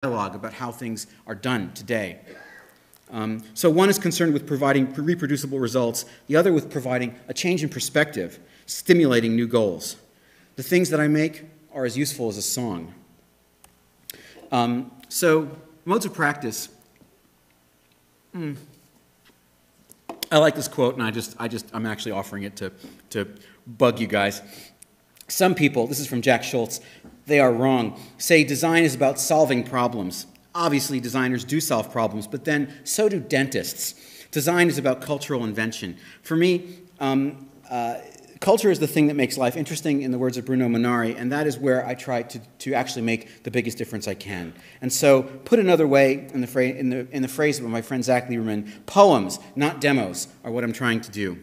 dialogue about how things are done today. So one is concerned with providing reproducible results, the other with providing a change in perspective, stimulating new goals. The things that I make are as useful as a song. So modes of practice. I like this quote, and I'm actually offering it to bug you guys. Some people, this is from Jack Schultz, they are wrong, say design is about solving problems. Obviously, designers do solve problems, but then so do dentists. Design is about cultural invention. For me, culture is the thing that makes life interesting, in the words of Bruno Munari, and that is where I try to actually make the biggest difference I can. And so, put another way, in the phrase of my friend Zach Lieberman, poems, not demos, are what I'm trying to do.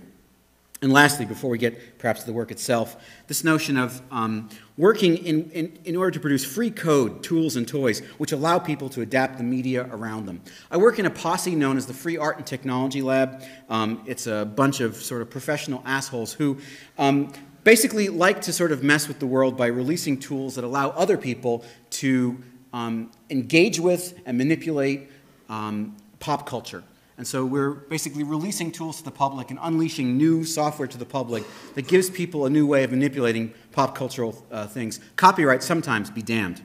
And lastly, before we get perhaps to the work itself, this notion of working in order to produce free code, tools, and toys which allow people to adapt the media around them. I work in a posse known as the Free Art and Technology Lab. It's a bunch of sort of professional assholes who basically like to sort of mess with the world by releasing tools that allow other people to engage with and manipulate pop culture. And so we're basically releasing tools to the public and unleashing new software to the public that gives people a new way of manipulating pop cultural things. Copyright sometimes be damned.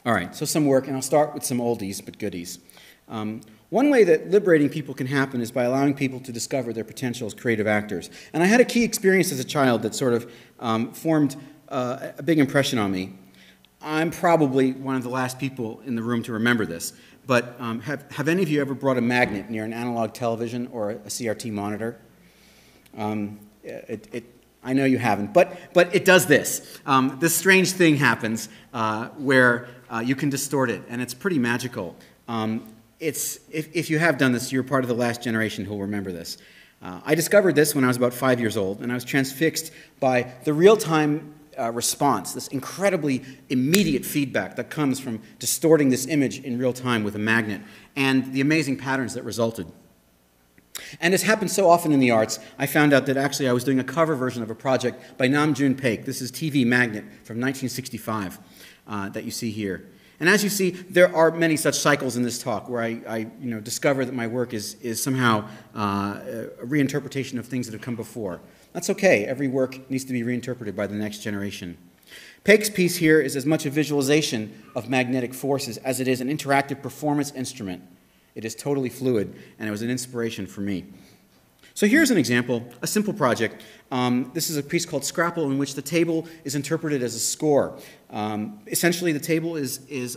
All right, so some work, and I'll start with some oldies but goodies. One way that liberating people can happen is by allowing people to discover their potential as creative actors. And I had a key experience as a child that sort of formed a big impression on me. I'm probably one of the last people in the room to remember this. But have any of you ever brought a magnet near an analog television or a CRT monitor? I know you haven't, but it does this. This strange thing happens where you can distort it, and it's pretty magical. If you have done this, you're part of the last generation who will remember this. I discovered this when I was about 5 years old, and I was transfixed by the real-time response, this incredibly immediate feedback that comes from distorting this image in real time with a magnet, and the amazing patterns that resulted. And as happens so often in the arts, I found out that actually I was doing a cover version of a project by Nam June Paik. This is TV Magnet from 1965 that you see here. And as you see, there are many such cycles in this talk where I discover that my work is somehow a reinterpretation of things that have come before. That's okay. Every work needs to be reinterpreted by the next generation. Paik's piece here is as much a visualization of magnetic forces as it is an interactive performance instrument. It is totally fluid, and it was an inspiration for me. So here's an example, a simple project. This is a piece called Scrapple, in which the table is interpreted as a score. Essentially, the table is